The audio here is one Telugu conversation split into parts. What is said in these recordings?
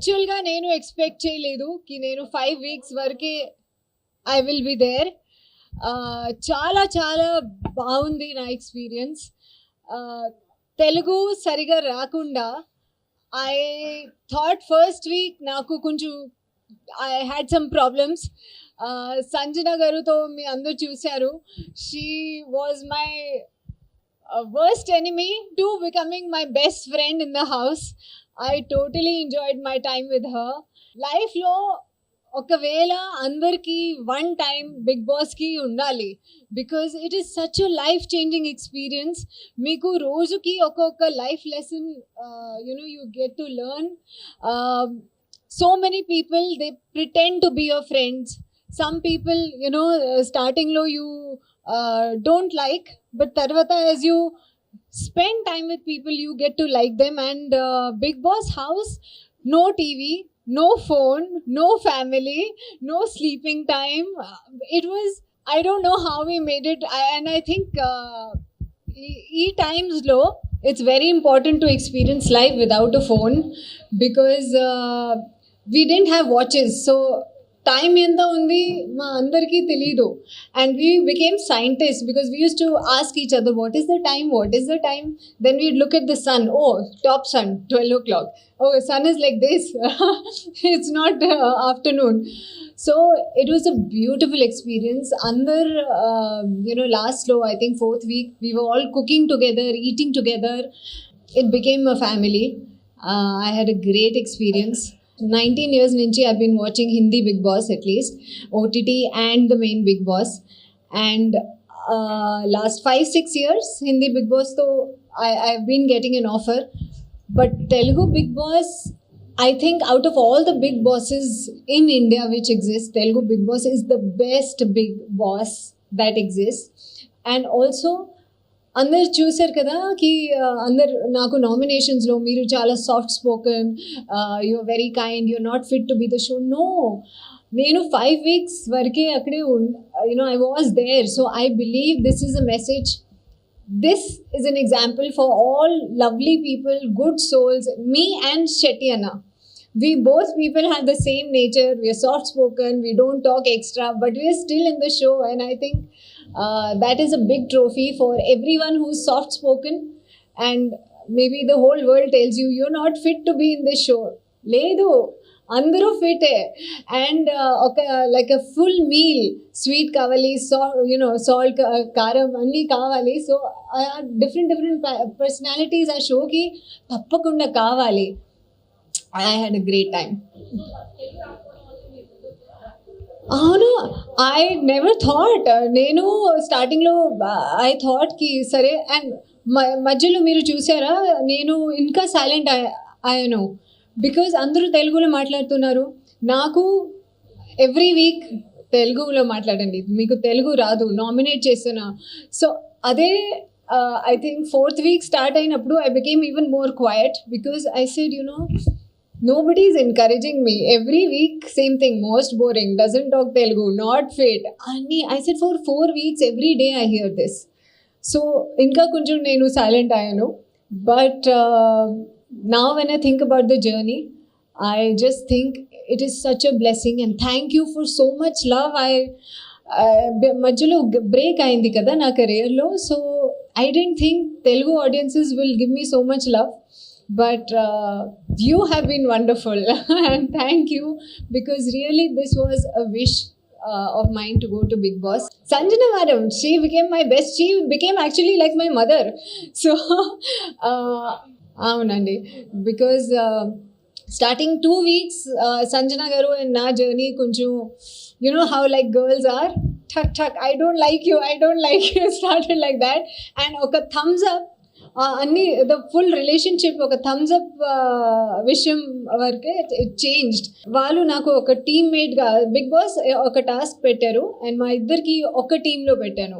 యాక్చువల్‌గా నేను ఎక్స్‌పెక్ట్ చేయలేదు కి నేను 5 వీక్స్ వరకే ఐ విల్ బి దేర్. చాలా చాలా బాగుంది నా ఎక్స్‌పీరియన్స్. తెలుగు సరిగా రాకుండా ఐ థాట్ ఫస్ట్ వీక్ నాకు కొంచెం I had some problems. Sanjana గారుతో మీ అందరూ చూశారు. She was my worst enemy to becoming my best friend in the house. I totally enjoyed my time with her. Life లో ఒకవేళ అందరికీ వన్ టైం బిగ్ బాస్కి ఉండాలి, because it is such a life changing experience. మీకు రోజుకి ఒక్కొక్క life lesson you get to learn. So many people they pretend to be your friends. Some people స్టార్టింగ్లో you don't like, but tarvata as you spend time with people you get to like them. And Big Boss house, no TV, no phone, no family, no sleeping time. It was, I don't know how we made it. And I think times low, it's very important to experience life without a phone, because we didn't have watches, so time ఎంత ఉంది మా అందరికీ తెలీదు. And we became scientist because we use to ask each other what is the time, what is the time. Then we look at the sun, oh top sun 12 o'clock, oh sun is like this, it's not afternoon. So it was a beautiful experience. అందరు లాస్ట్లో I think 4th week we were all cooking together, eating together. It became a family. I had a great experience. 19 years nunchi I've been watching Hindi Big Boss, at least OTT and the main Big Boss. And last 5-6 years Hindi Big Boss, though I've been getting an offer. But Telugu Big Boss, I think out of all the big bosses in India which exist, Telugu Big Boss is the best big boss that exists. And also అందరు చూశారు కదా కి అందరు నాకు నామినేషన్స్లో మీరు చాలా soft spoken, you're very kind, you're not fit to be the show. No, నేను 5 weeks వరకే అక్కడే I was there. So I believe this is a message. This is an example for all lovely people, good souls, me and Shetty Anna. We both people have the same nature. We are soft spoken, we don't talk extra, but we are still in the show. And I think that is a big trophy for everyone who's soft spoken. And maybe the whole world tells you you're not fit to be in this show. Ledu, అందరూ ఫిటే. అండ్ ఒక like a full meal, sweet కావాలి, సాల్ట్, కారం అన్నీ కావాలి. సో డిఫరెంట్ పర్సనాలిటీస్ ఆ షోకి తప్పకుండా కావాలి. I had a great time. అవును, ఐ నెవర్ థాట్. నేను స్టార్టింగ్లో ఐ థాట్కి సరే. అండ్ మధ్యలో మీరు చూసారా నేను ఇంకా సైలెంట్ అయ్యాను, బికాజ్ అందరూ తెలుగులో మాట్లాడుతున్నారు. నాకు ఎవ్రీ వీక్ తెలుగులో మాట్లాడండి, మీకు తెలుగు రాదు, నామినేట్ చేస్తున్నా. సో అదే I think 4th week start అయినప్పుడు I became even more quiet, because I said nobody is encouraging me. Every week same thing, most boring, doesn't talk Telugu, not fit. I said for 4 weeks every day I hear this. So inka koncham nenu silent ayanu. But now when I think about the journey, I just think it is such a blessing, and thank you for so much love. మధ్యలో బ్రేక్ అయింది కదా నా కెరియర్లో. So I didn't think Telugu audiences will give me so much love. But you have been wonderful and thank you, because really this was a wish of mine to go to Big Boss. Sanjana madam, she became my best. She became actually like my mother. So avunandi, because starting 2 weeks Sanjana garu and na journey koncham, how like girls are, thak I don't like you, started like that. And oka thumbs up అన్ని ద ఫుల్ రిలేషన్షిప్ ఒక థమ్స్ అప్ విషయం వరకే ఇట్ చేంజ్డ్. వాళ్ళు నాకు ఒక టీమ్మేట్గా బిగ్ బాస్ ఒక టాస్క్ పెట్టారు, అండ్ మా ఇద్దరికి ఒక టీంలో పెట్టాను.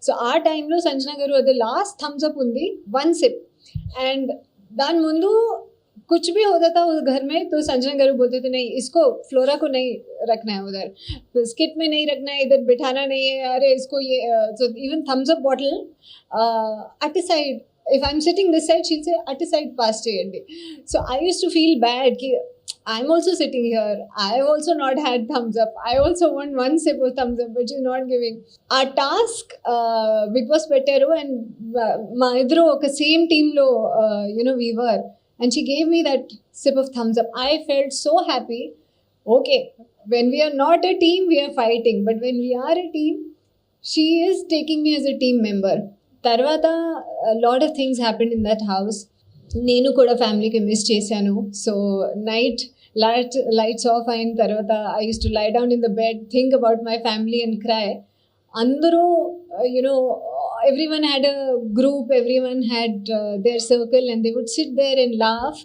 సో ఆ టైంలో సంజన గారు అది లాస్ట్ థమ్స్ అప్ ఉంది, 1 sip. అండ్ దాని ముందు कुछ भी होता था उस घर में तो संजना गारू बोलते थे नहीं इसको फ्लोरा को नहीं रखना है उधर, स्किट में नहीं रखना है, इधर बिठाना नहीं है, अरे इसको ये. So even thumbs up bottle at the side, if I'm sitting this side she'll say at the side pass cheyandi. So I used to feel bad ki I'm also sitting here. I've also not had thumbs up. I also want one sip of thumbs up, but she's not giving. Our task, Big Boss Petteru, and మా ఇద్దరు ఒక సేమ్ టీంలో we were. And she gave me that sip of thumbs up. I felt so happy. Okay, when we are not a team, we are fighting. But when we are a team, she is taking me as a team member. Tarvata, a lot of things happened in that house. నేను కూడా ఫ్యామిలీకి మిస్ చేశాను. సో నైట్ లైట్స్ ఆఫ్ అయిన తర్వాత I use to lie down in the bed, think about my family and cry. అందరూ everyone had a group, everyone had their circle, and they would sit there and laugh.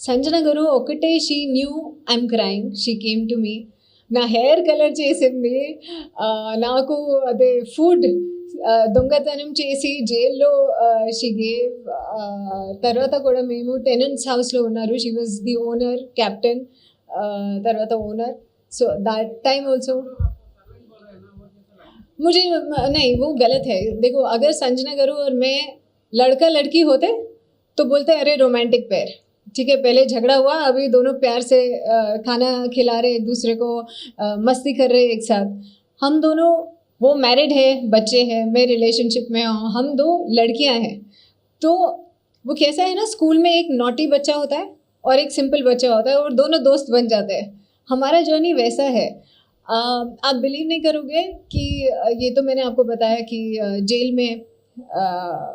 Sanjana garu okate, she knew I'm crying. She came to me. నా హెయిర్ కలర్ చేసింది, నాకు అదే ఫుడ్ దొంగతనం చేసి జైల్లో షీ గేవ్. తర్వాత కూడా మేము టెనెంట్స్ హౌస్లో ఉన్నారు. She was the owner, captain, తర్వాత owner. So that time also मुझे नहीं, वो गलत है. देखो, अगर संजना गरू और मैं लड़का लड़की होते तो बोलते अरे रोमांटिक पेयर. ठीक है, पहले झगड़ा हुआ, अभी दोनों प्यार से खाना खिला रहे एक दूसरे को, मस्ती कर रहे एक साथ. हम दोनों, वो मैरिड है, बच्चे हैं, मैं रिलेशनशिप में हूँ, हम दो लड़कियां हैं. तो वो कैसा है ना, स्कूल में एक नॉटी बच्चा होता है और एक सिंपल बच्चा होता है, और दोनों दोस्त बन जाते हैं. हमारा जर्नी वैसा है. आप बिलीव नहीं करोगे कि ये तो मैंने आपको बताया कि जेल में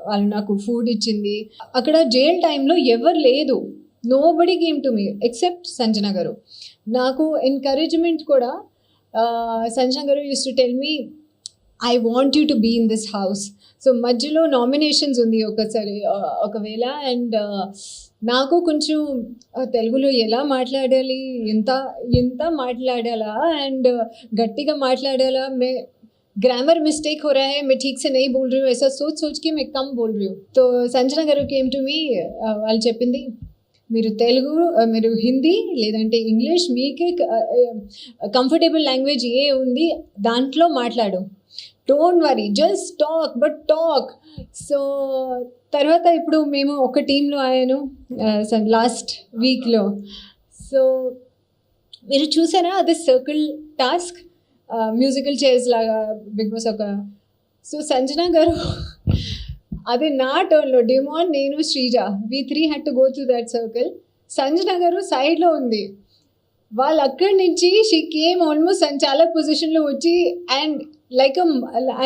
వాళ్ళు నాకు ఫుడ్ ఇచ్చింది. అక్కడ జైల్ టైంలో ఎవరు లేదు, nobody came to me except Sanjana garu. నాకు ఎంకరేజ్మెంట్ కూడా Sanjana garu use to tell me I want you to be in this house. So మధ్యలో నామినేషన్స్ ఉంది ఒకవేళ, అండ్ నాకు కొంచెం తెలుగులో ఎలా మాట్లాడాలి, ఎంత మాట్లాడాలా అండ్ గట్టిగా మాట్లాడాలా, మే ग्रामर मिस्टेक हो रहा है, मैं ठीक से नहीं बोल रही हूँ, ऐसा सोच के मैं कम बोल रही हूँ. तो సంజన గారు కేమ్ టు మీ, వాళ్ళు చెప్పింది మీరు తెలుగు, మీరు హిందీ లేదంటే ఇంగ్లీష్, మీకే కంఫర్టబుల్ లాంగ్వేజ్ ఏ ఉంది దాంట్లో మాట్లాడు, don't worry, just talk, but talk. So తర్వాత ఇప్పుడు మేము ఒక టీంలో అయ్యాను లాస్ట్ వీక్లో. సో మీరు చూసారా అది సర్కిల్ టాస్క్, మ్యూజికల్ చైర్స్ లాగా బిగ్ బాస్ ఒక. సో సంజన గారు అది నా టర్న్లో, డిమాన్, నేను, శ్రీజ, వి 3 had to go through that circle. Sanjana గారు సైడ్లో ఉంది, వాళ్ళు అక్కడి నుంచి షీ కేమ్ ఆల్మోస్ట్ సంచాలక్ పొజిషన్లో వచ్చి, and like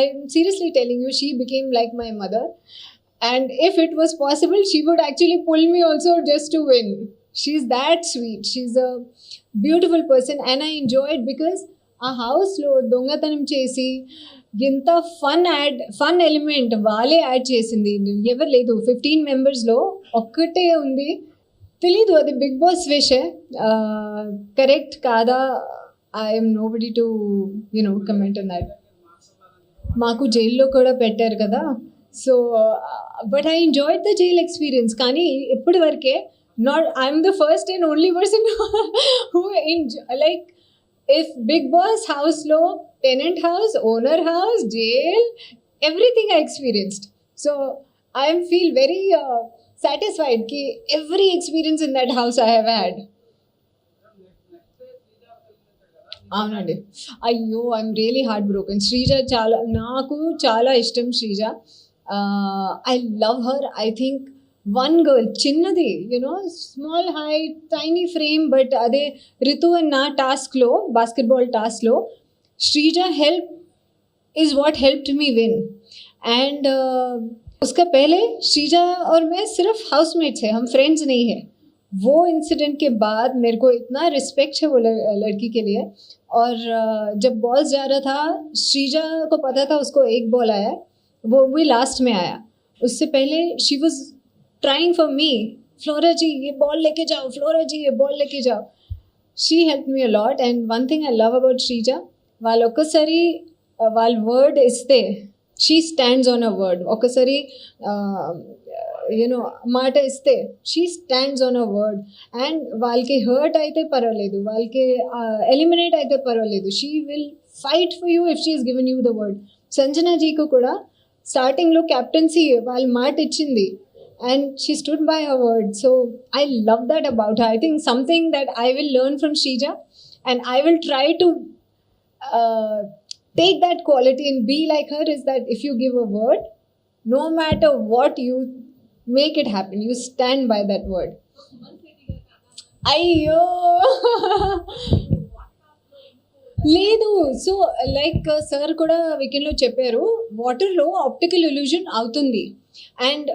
I'm seriously telling you, she became like my mother. And if it was possible she would actually pull me also just to win. She's that sweet, she's a beautiful person, and I enjoyed because ఆ హౌస్లో దొంగతనం చేసి ఎంత ఫన్ ఎలిమెంట్ వాళ్ళే యాడ్ చేసింది. ఎవరు లేదు, 15 మెంబర్స్లో ఒక్కటే ఉంది. తెలీదు అది బిగ్ బాస్ విషే, కరెక్ట్ కాదా, I'm nobody to comment on that. మాకు జైల్లో కూడా పెట్టారు కదా. So but I enjoyed the jail experience. కానీ ఇప్పటి వరకే I'm the first and only person who like, if Big Boss house lo, tenant house, owner house, jail, everything I experienced. So I feel very satisfied ki every experience in that house I have had. అవునండి, అయ్యో I'm really heart broken. Sreeja నాకు చాలా ఇష్టం. Sreeja, I love her. I think one girl, చిన్నది, small height, tiny frame, but అదే రితు అండ్ నా టాస్క్లో, బాస్కెట్బాల్ టాస్క్లో Sreeja help is what helped me win. And उसका पहले श्रीजा और मैं सिर्फ हाउसमेट्स हैं, हम फ्रेंड्स नहीं हैं. वो इंसिडेंट के बाद मेरे को इतना रिस्पेक्ट है वो लड़की के लिए. और जब बॉल्स जा रहा था, श्रीजा को पता था उसको एक बॉल आया, वो भी लास्ट में आया. उससे पहले she was trying for me, Flora ji ये बॉल लेके जाओ, फ्लोरा जी ये बॉल लेके जाओ. She helped me a lot. And one thing I love about Shrija, వాళ్ళు ఒక్కసారి వాళ్ళ వర్డ్ ఇస్తే she stands on a word. ఒక్కసారి మాట ఇస్తే she stands on a word. And వాళ్ళకి హర్ట్ అయితే పర్వాలేదు, వాళ్ళకి ఎలిమినేట్ అయితే పర్వాలేదు, she will fight for you if she is given you the word. Sanjana జీకు కూడా స్టార్టింగ్లో కెప్టెన్సీ వాళ్ళ మాట ఇచ్చింది, and she stood by her word. So I love that about her. I think something that I will learn from Shrija, and I will try to uh, take that quality and be like her, is that if you give a word, no matter what, you make it happen, you stand by that word. అయ్యో లేదు. సో లైక్ సార్ కూడా వీకెండ్లో చెప్పారు, వాటర్లో ఆప్టికల్ ఇల్యూజన్ అవుతుంది. అండ్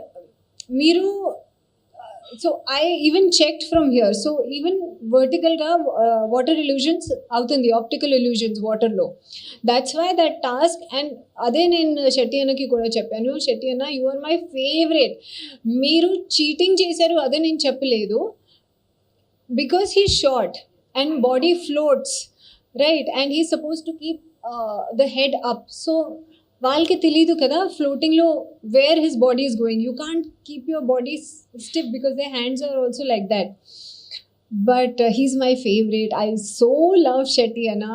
మీరు so I even checked from here. So even వర్టికల్గా వాటర్ ఇల్యూజన్స్ అవుతుంది, ఆప్టికల్ ఇల్యూజన్స్ వాటర్లో. That's why that task. And అదే నేను శెట్టి అన్నకి కూడా చెప్పాను, శెట్టి అన్న యు ఆర్ మై ఫేవరెట్. మీరు చీటింగ్ చేశారు అదే నేను చెప్పలేదు, because he's short and body floats, right? And he's supposed to keep the head up. So వాళ్ళకి తెలీదు కదా ఫ్లోటింగ్లో where his body is going. You can't keep your body stiff because they hands are also like that. But he's my favourite. I so love Shetty అన్న.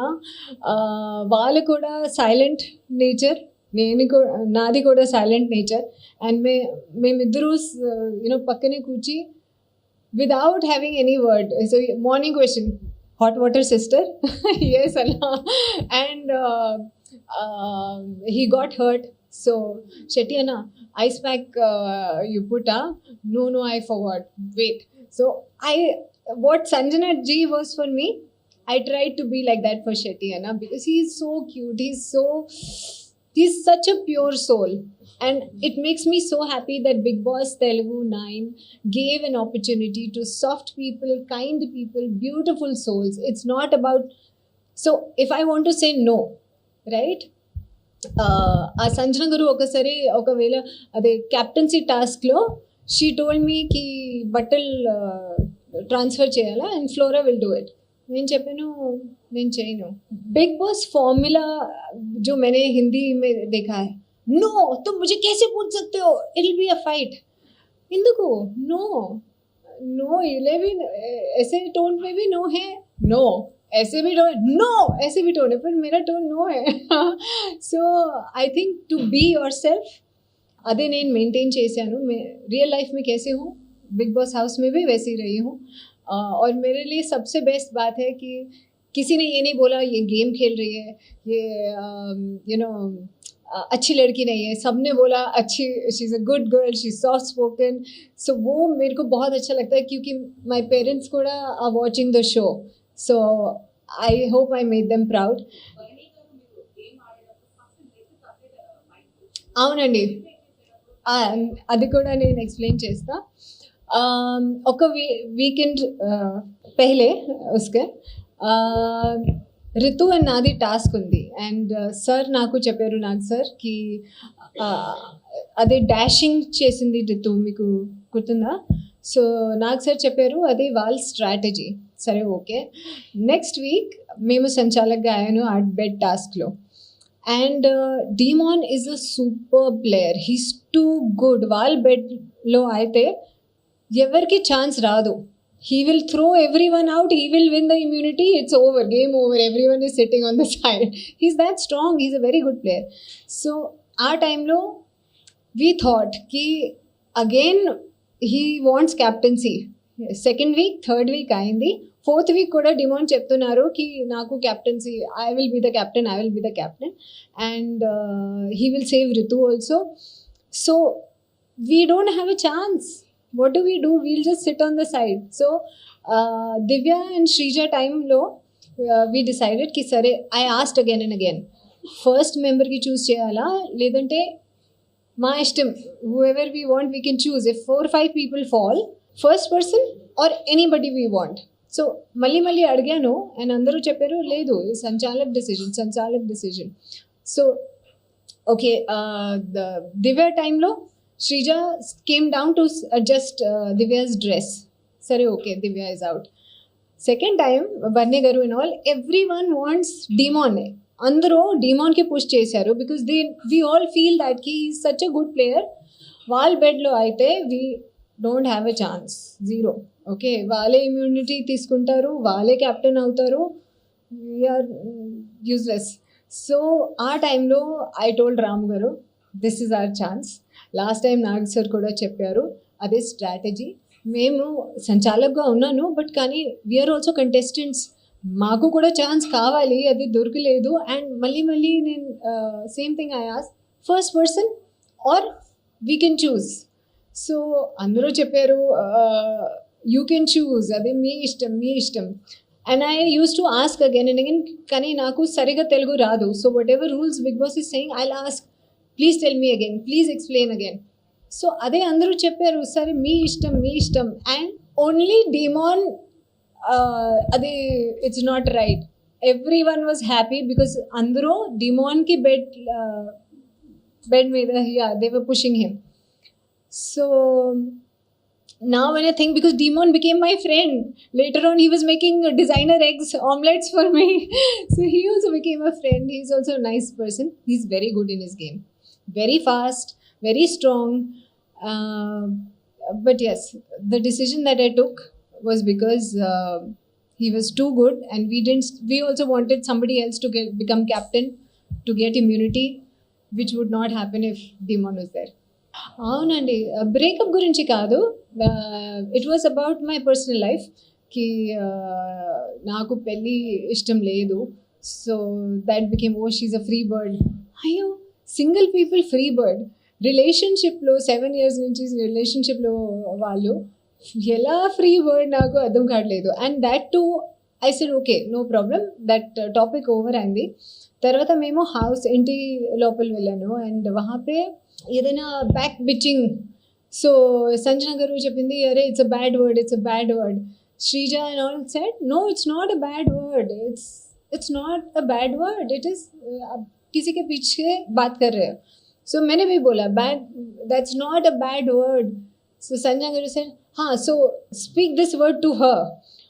వాళ్ళు కూడా సైలెంట్ నేచర్, నేను కూడా నాది కూడా సైలెంట్ నేచర్. అండ్ మేమిద్దరూ యూనో పక్కనే కూర్చి without having any word. So morning question, hot water sister? Yes, Allah. And he got hurt. So Shetty Anna, ice pack you put? No, I forgot. Wait. So what Sanjana Ji was for me, I tried to be like that for Shetty Anna, because he is so cute. He's such a pure soul. And it makes me so happy that Big Boss Telugu 9 gave an opportunity to soft people, kind people, beautiful souls. It's not about... So if I want to say no, right? ఆ సంజన గారు ఒకసారి ఒకవేళ అదే క్యాప్టెన్సీ టాస్క్లో షీ టోల్డ్ మీ కి బట్టలు ట్రాన్స్ఫర్ చేయాలా and flora will do it. నేను చెప్పాను నేను చేయను. बिग बॉस फॉर्मूला जो मैंने हिंदी में देखा है, नो तुम मुझे कैसे पूछ सकते हो, it will be a fight. इंदुको नो नो ये भी ऐसे टोन में भी नो है, नो ऐसे भी टोन, नो ऐसे भी टोन है, पर मेरा टोन नो है. So I think to be yourself, अदे నేను మెయింటైన్ చేశాను. रियल लाइफ में कैसे हूँ, बिग बॉस हाउस में भी वैसे ही रही हूँ. और मेरे लिए सबसे बेस्ट बात है कि किसी ने ये नहीं बोला ये गेम खेल रही है, ये यू नो अच्छी लड़की नहीं है. सबने बोला अच्छी, she is a good girl, she is soft spoken. So वो मेरे को बहुत अच्छा लगता है, क्योंकि माई पेरेंट्स కూడా are watching the show. So I hope I made them proud. అవునండి, అది కూడా నేను ఎక్స్ప్లెయిన్ చేస్తా. ఒక వీకెండ్ పహలే उसके రితు అండ్ నాది టాస్క్ ఉంది. అండ్ సార్ నాకు చెప్పారు, నాగ్ సార్ కి అదే డాషింగ్ చేసింది రితు, మీకు గుర్తుందా? సో నాగ్ సార్ చెప్పారు అది వాళ్ళ స్ట్రాటజీ. సరే ఓకే. నెక్స్ట్ వీక్ మేము సంచాలక్గా అయ్యాను ఆ బెడ్ టాస్క్లో. And demon is a super player, he's too good. వాళ్ళ బెడ్లో అయితే ఎవరికి ఛాన్స్ రాదు. He will throw everyone out, he will win the immunity, it's over, game over, everyone is sitting on the side. He's that strong, he's a very good player. So our time lo we thought ki again he wants captaincy. Second week, third week ayindi, fourth week kuda demand cheptunnaru ki naku captaincy, I will be the captain, and he will save Ritu also. So we don't have a chance. What do? We'll just sit on the side. So Divya and Shrija time lo we decided ki sare, I asked again and again, first member ki choose cheyala ledante ma ishtam, whoever we want we can choose. If 4 or 5 people fall, first person or anybody we want. So mali adganu and andaru chepparu ledu, sanchalik decision. So okay, the Divya time lo Shrija came down to adjust Divya's dress. Sorry, okay, Divya is out. Second time, Barne Garu and all, everyone wants Demon. Andro Demon ke push chesaru because we all feel that he is such a good player. Wall bed lo aite we don't have a chance. Zero. Okay, wale immunity తీసుకుంటారు, wale captain అవుతారు, we are useless. So our time lo I told Ram Garu, this is our chance. Last time Nag sir కూడా చెప్పారు, అదే స్ట్రాటజీ. మేము సంచాలకుగా ఉన్నాను. బట్ కానీ వీఆర్ ఆల్సో కంటెస్టెంట్స్. మాకు కూడా ఛాన్స్ కావాలి. అది దొరకలేదు. అండ్ మళ్ళీ నేను same thing I asked first person are we can choose. So అందరూ చెప్పారు యూ కెన్ చూస్, అదే మీ ఇష్టం మీ ఇష్టం. And I use to ask again and again, కానీ నాకు సరిగా తెలుగు రాదు. So whatever rules Bigg Boss is saying I will ask, please tell me again, please explain again. So అదే అందరూ చెప్పారు, సరే మీ ఇష్టం మీ ఇష్టం. అండ్ ఓన్లీ డిమాన్ అది it's not right. Every one was happy because అందరూ డిమాన్కి బెడ్ మీద they were pushing him. So now when I think, because Demon became my friend, later on he was making designer eggs omelets for me. So he also became a friend. He's also a nice person. He's very good in his game, very fast, very strong. But yes, the decision that I took was because he was too good, and we also wanted somebody else to become captain, to get immunity, which would not happen if Demon was there. అవునండి, బ్రేకప్ గురించి కాదు. It was about my personal లైఫ్కి. నాకు పెళ్ళి ఇష్టం లేదు. So that became she's a free bird. అయ్యో, సింగిల్ పీపుల్ ఫ్రీ బర్డ్. రిలేషన్షిప్లో 7 years నుంచి రిలేషన్షిప్లో వాళ్ళు ఎలా ఫ్రీ బర్డ్ నాకు అర్థం కావట్లేదు. And that too I said okay, no problem, that topic over అయింది. తర్వాత మేము హౌస్ ఇంటి లోపల వెళ్ళాను. అండ్ వహాపే ఏదైనా back bitching. So Sanjana garu చెప్పింది, అరే it's a bad word, it's a bad word. Sreeja and all said no, it's not a bad word, it's not a bad word, it is आप किसी के पीछे बात कर रहे हो. सो मैंने भी बोला bad, that's not a bad word. So Sanjay garu said हाँ, so speak this word to her,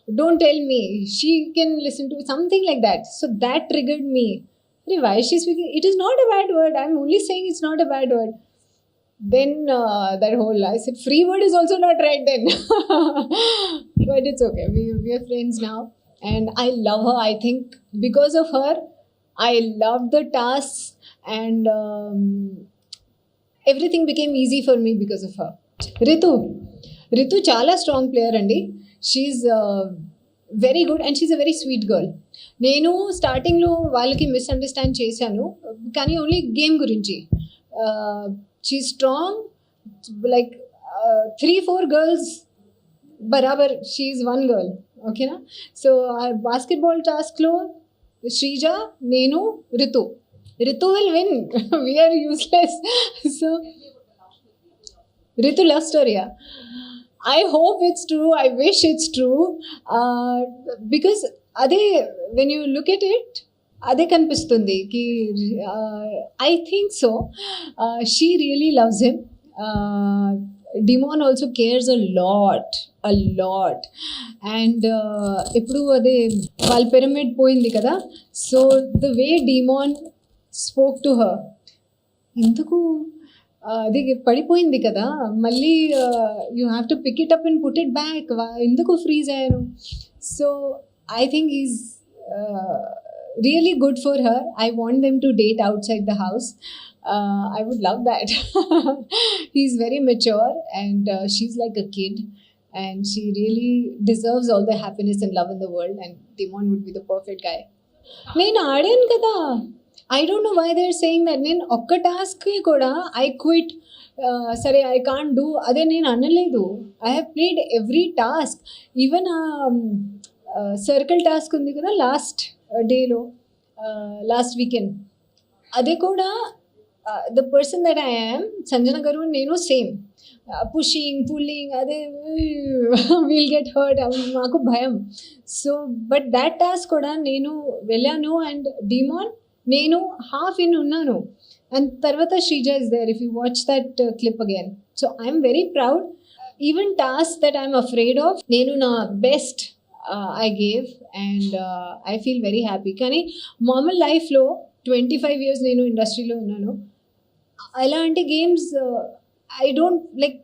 don't tell me, she can listen to something like that. So that triggered me. Why is she speaking? It is not a bad word, I'm only saying it's not a bad word. Then that whole, I said free word is also not right then. But it's okay, we are friends now, and I love her. I think because of her I loved the tasks, and everything became easy for me because of her. Ritu చాలా స్ట్రాంగ్ ప్లేయర్ అండి. She's very good and she's a very sweet girl. నేను స్టార్టింగ్లో వాళ్ళకి మిస్అండర్స్టాండ్ చేశాను, కానీ ఓన్లీ గేమ్ గురించి. షీ స్ట్రాంగ్, లైక్ 3-4 గర్ల్స్ బరాబర్, షీఈ్ వన్ గర్ల్, ఓకేనా. సో బాస్కెట్బాల్ టాస్క్లో శ్రీజ, నేను, Ritu will win. We're useless. So Ritu love story. I hope it's true. I wish it's true. Because ade, when you look at it, ade kanipistundi ki I think so. She really loves him. Demon also cares a lot. And ippudu ade wal pyramid poyindi kada. So the way Demon spoke to her, ఇందుకు అది పడిపోయింది కదా, మళ్ళీ you have to pick it up and put it back, ఎందుకు ఫ్రీజ్ అయ్యాను. So I think is really good for her. I want them to date outside the house. I would love that. He's very mature and she's like a kid, and she really deserves all the happiness and love in the world, and Demon would be the perfect guy. నేను ఆడాను కదా, I don't know why they are saying that. నేను ఒక్క టాస్క్కి కూడా ఐ క్విట్, సరే ఐ కాంట్ డూ, అదే నేను అనలేదు. I have played every task. Even circle task ఉంది కదా లాస్ట్ డేలో, లాస్ట్ వీకెండ్, అదే కూడా the person that I am, Sanjana garu నేను సేమ్, పుషింగ్ పుల్లింగ్, అదే వీల్ గెట్ హర్ట్, మాకు భయం. సో బట్ దాట్ టాస్క్ కూడా నేను వెళ్ళాను, అండ్ డిమాన్ నేను హాఫ్ ఇన్ ఉన్నాను. అండ్ తర్వాత Sreeja is there, if you watch that clip again. So I'm very proud. Even task that I'm afraid of, నేను నా best I gave, and I feel very happy. కానీ మామూలు లైఫ్లో 25 years నేను ఇండస్ట్రీలో ఉన్నాను. అలాంటి games I don't like.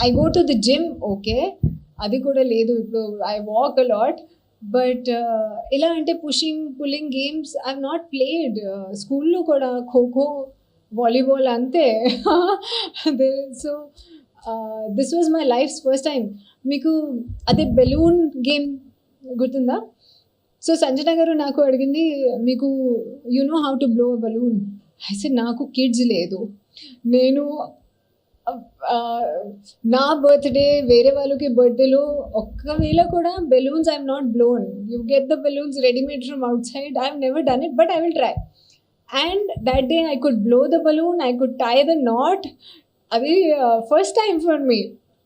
I go to the gym, okay, అది కూడా లేదు ఇప్పుడు. I walk a lot, but ఇలా అంటే pushing pulling games I have not played. స్కూల్లో కూడా ఖోఖో వాలీబాల్ అంతే. So this was my life's first time. మీకు అదే బెలూన్ గేమ్ గుర్తుందా? సో సంజన గారు నాకు అడిగింది, మీకు you know how to blow a balloon? అయితే నాకు కిడ్స్ లేదు, నేను నా బర్త్డే వేరే వాళ్ళకి బర్త్డేలో ఒక్కవేళ కూడా balloons I'm not blown. You get the balloons readymade from outside. I have never done it, but I will try. And that day I could blow the balloon, I could tie the knot. Adi first time for me,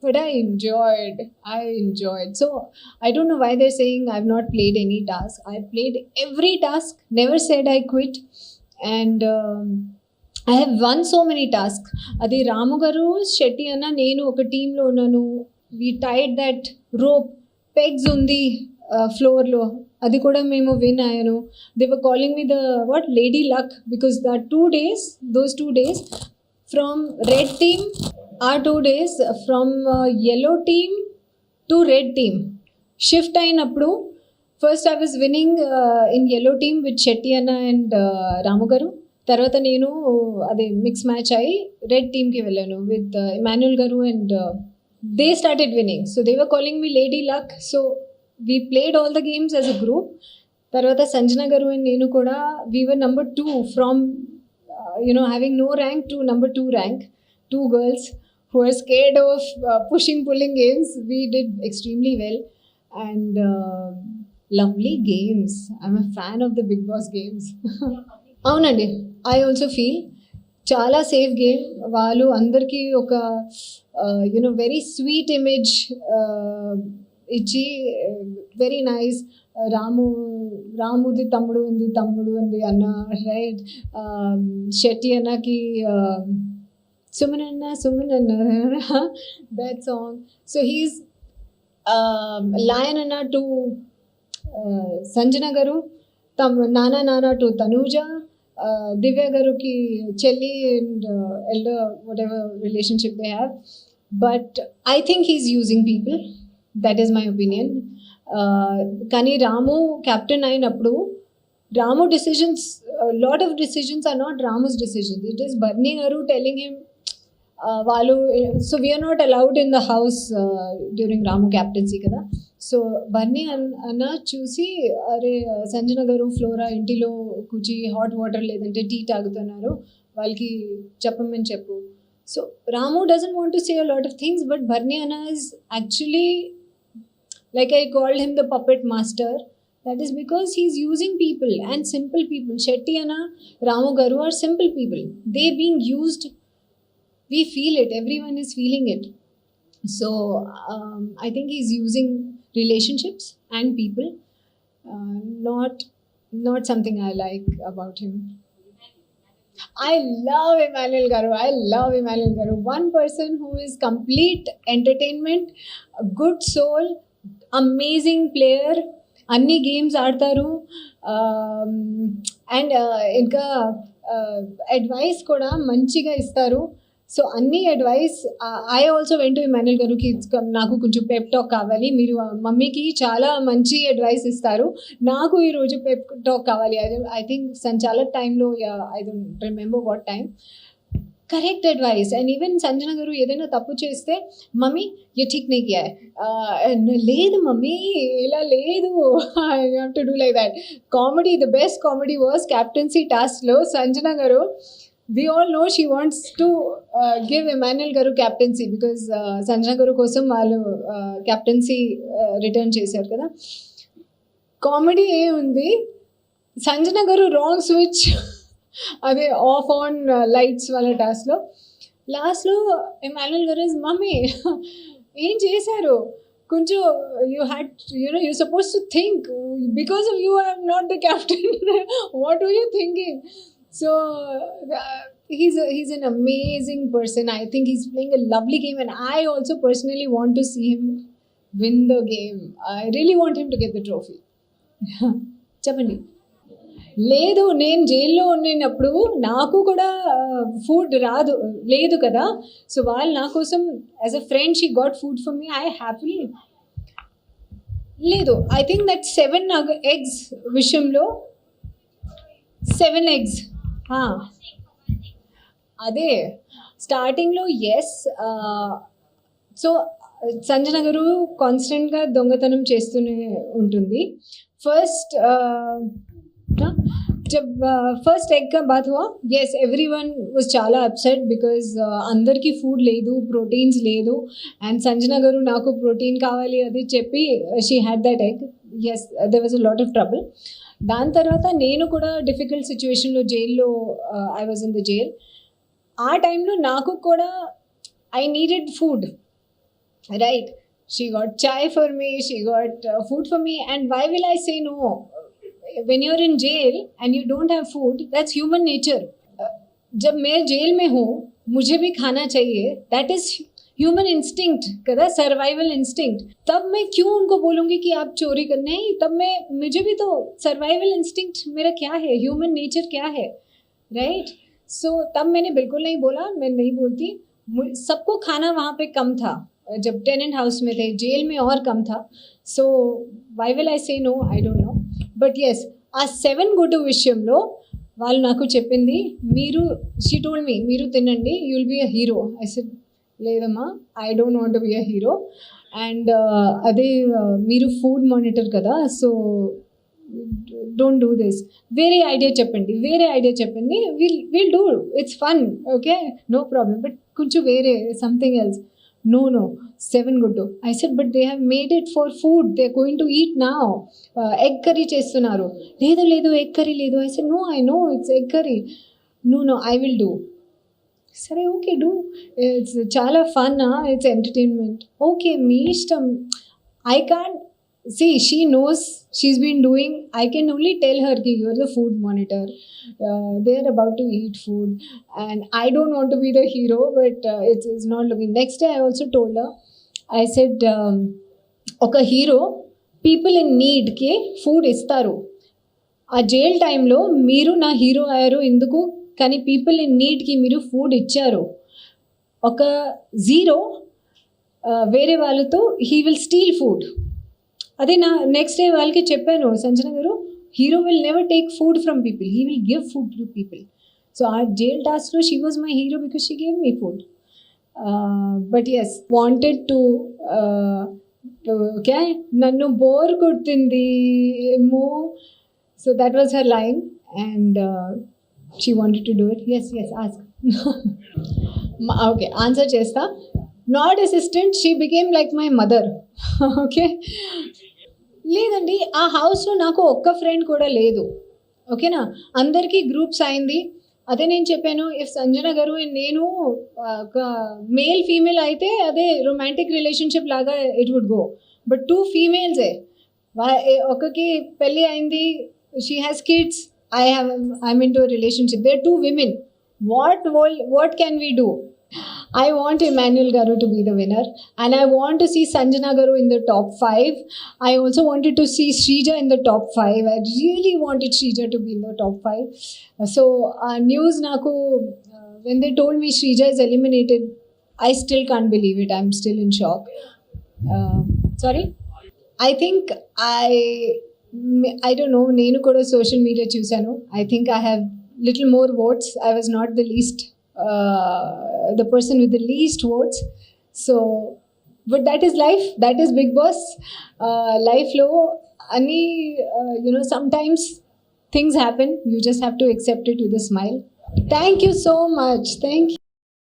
but I enjoyed. So I don't know why they're saying I've not played any task. I played every task, never said I quit. And I have won so many tasks. Adi Ramu garu Shetty anna nenu oka team lo unnanu. We tied that rope, pegs undi floor lo, అది కూడా మేము విన్ అయ్యాను. They were calling me the what lady luck, because the 2 days from red team, ఆ 2 days from yellow team to red team shift అయినప్పుడు first I was winning in yellow team with Shetty అన్న అండ్ రాము గారు. తర్వాత నేను అదే మిక్స్ మ్యాచ్ అయ్యి రెడ్ టీమ్కి వెళ్ళాను విత్ ఇమాన్యుల్ గారు and they started winnowing. So they were calling me lady luck. So we played all the games as a group. Tarvata Sanjana garu and nenu kuda we were number 2 from having no rank to number 2 rank. 2 girls who were scared of pulling games. We did extremely well and lovely games. I'm a fan of the Bigg Boss games. Avunandi, I also feel చాలా సేఫ్ గేమ్. వాళ్ళు అందరికీ ఒక వెరీ స్వీట్ ఇమేజ్ ఇచ్చి వెరీ నైస్. రాముది తమ్ముడు ఉంది అన్న, రైట్? శెట్టి అన్నకి సుమన్ అన్న that song. So he's lion అన్న టు సంజన గారు, నానా టు తనూజ, దివ్య గారుకి చెల్లి and elder whatever relationship they have. But I think he's using people. That is my opinion. కానీ రాము కెప్టెన్ అయినప్పుడు Ramu decisions, lot of decisions are not Ramu's decisions. It is Barney garu telling him వాళ్ళు. So we're not allowed in the house during Ramu captaincy కదా. సో బర్నీ అన్న చూసి, అరే సంజన గారు ఫ్లోరా ఇంటిలో కూర్చి హాట్ వాటర్ లేదంటే టీ తాగుతున్నారు, వాళ్ళకి చెప్పమని చెప్పు. So Ramu doesn't want to say a lot of things, but Bharni Anna is actually, like I called him the puppet master. That is because he's using people and simple people. Shetty Anna, Ramu Garu are simple people. They being used, we feel it. Everyone is feeling it. So I think he's using relationships and people. Not something I like about him. I love Emmanuel Garu. One person who is complete entertainment, a good soul, amazing player. Anni games ఆడతారు అండ్ ఇంకా అడ్వైస్ కూడా మంచిగా ఇస్తారు. సో అన్ని advice, I also went to Emmanuel గారుకి, నాకు కొంచెం పెప్ టాక్ కావాలి, మీరు మమ్మీకి చాలా మంచి అడ్వైస్ ఇస్తారు, నాకు ఈరోజు పెప్ టాక్ కావాలి. ఐ థింక్ చాలా టైంలో, I don't remember what time, correct advice. And even Sanjana గారు ఏదైనా తప్పు చేస్తే, మమ్మీ ఏ ఠీక్ నీ కియా హై, లేదు మమ్మీ ఇలా లేదు, you have to do like that. Comedy, the best comedy was captaincy టాస్క్లో సంజన గారు, we all know she wants to give Emmanuel Garu captaincy because Sanjana Garu kosam వాళ్ళు captaincy return చేశారు కదా. కామెడీ ఏముంది, సంజన గారు రాంగ్ స్విచ్, అదే ఆఫ్ ఆన్ లైట్స్ వాళ్ళ టాస్క్లో. లాస్ట్లో ఎమాన్యుల్ గారు ఇస్, మమ్మీ ఏం చేశారు, కొంచెం you had you suppose to think, because of you I'm not the captain, what are you thinking? So he's an amazing person. I think he's playing a lovely game, and I also personally want to see him win the game. I really want him to get the trophy. చెప్పండి. లేదు, నేను జైల్లో ఉన్నప్పుడు నాకు కూడా ఫుడ్ లేదు కదా. సో వాళ్ళు నా కోసం as a friend she got food for me, I happily. లేదు, ఐ థింక్ దట్ 7 eggs విషయంలో 7 eggs. అదే స్టార్టింగ్లో ఎస్. సో సంజన గారు కాన్స్టెంట్గా దొంగతనం చేస్తూనే ఉంటుంది. ఫస్ట్ जब फर्स्ट एग का बात हुआ, yes everyone was చాలా upset because అందరికీ ఫుడ్ లేదు, ప్రోటీన్స్ లేదు, అండ్ సంజన గారు నాకు ప్రోటీన్ కావాలి అది చెప్పి she had that egg. As there was a lot of trouble. దాని తర్వాత నేను కూడా డిఫికల్ట్ సిచ్యువేషన్లో జైల్లో, I was in the jail. ఆ టైంలో నాకు కూడా I needed food, right? She got chai for me, she got food for me, and why will I say no? When you're in jail and you don't have food, that's human nature. जब मैं जेल में हूँ मुझे भी खाना चाहिए, that is ह्यूमन इंस्टिंक्ट कदा, सर्वाइवल इंस्टिंक्ट. तब मैं क्यों उनको बोलूँगी कि आप चोरी कर, नहीं, तब मैं मुझे भी तो सर्वाइवल इंस्टिंक्ट मेरा क्या है, ह्यूमन नेचर क्या है, राइट? सो तब मैंने बिल्कुल नहीं बोला, मैं नहीं बोलती. सबको खाना वहाँ पे कम था जब टेनेंट हाउस में थे, जेल में और कम था. So why will I say no? I don't know. But as a 7 గుడ్డు విషయంలో వాళ్ళు నాకు చెప్పింది, మీరు, షీ టోల్డ్ మీ, మీరు తినండి, you will be a hero. I said లేదమ్మా, I don't want to be a hero. And అదే మీరు ఫుడ్ మానిటర్ కదా, సో డోంట్ డూ దిస్, వేరే ఐడియా చెప్పండి, వేరే ఐడియా చెప్పండి, will do, it's fun, okay, no problem, but కొంచెం వేరే సంథింగ్ ఎల్స్. No, 7 గుడ్డు. I said, but they have made it for food. They're going to eat now. Egg curry చేస్తున్నారు. లేదు egg curry లేదు. I said, no, I know it's egg curry. No, I will do. సరే ఓకే, డూ, ఇట్స్ చాలా ఫన్, ఇట్స్ ఎంటర్టైన్మెంట్. ఓకే మీ ఇష్టం. I can't see, she knows she's been doing. I can only tell her ki you're the food monitor, they're about to eat food, and I don't want to be the hero, but it's not looking. Next day I also told her, I said, oka hero people in need ki food istaru, ఆ జైల్ టైంలో మీరు నా హీరో అయ్యారు ఎందుకు, కానీ పీపుల్ ఇన్ నీడ్కి మీరు ఫుడ్ ఇచ్చారు. ఒక జీరో వేరే వాళ్ళతో హీ విల్ స్టీల్ ఫుడ్. అదే నా నెక్స్ట్ డే వాళ్ళకి చెప్పాను, Sanjana garu, hero will never take food from people, he will give food to people. So ఆ జైల్ టాస్క్లో she was my hero because she gave me food. But yes wanted to, okay, నన్ను బోర్ కొడుతుంది ఏమో, so that was her line, and she wanted to do it. Yes ask. Okay, answer చేస్తా. Not assistant, she became like my mother. Okay, లేదండి, ఆ హౌస్లో నాకు ఒక్క ఫ్రెండ్ కూడా లేదు, ఓకేనా, అందరికీ గ్రూప్స్ అయింది. అదే నేను చెప్పాను, ఇఫ్ సంజన గారు నేను ఒక మేల్ ఫీమేల్ అయితే అదే రొమాంటిక్ రిలేషన్షిప్ లాగా ఇట్ వుడ్ గో. బట్ 2 ఫీమేల్సే, ఒకకి పెళ్ళి అయింది, she has kids, I'm in to relationship, they 2 women. What can we do? I want Emmanuel Garu to be the winner, and I want to see Sanjana Garu in the top 5. I also wanted to see Shrija in the top 5. I really wanted Shrija to be in the top 5. So news naku, when they told me Shrija is eliminated, I still can't believe it. I'm still in shock. Sorry, I think I don't know, nenu kuda social media chusanu. I think I have little more votes. I was not the least, the person with the least votes. So, but that is life, that is Bigg Boss. Life lo ani, sometimes things happen, you just have to accept it with a smile. Thank you so much. Thank you.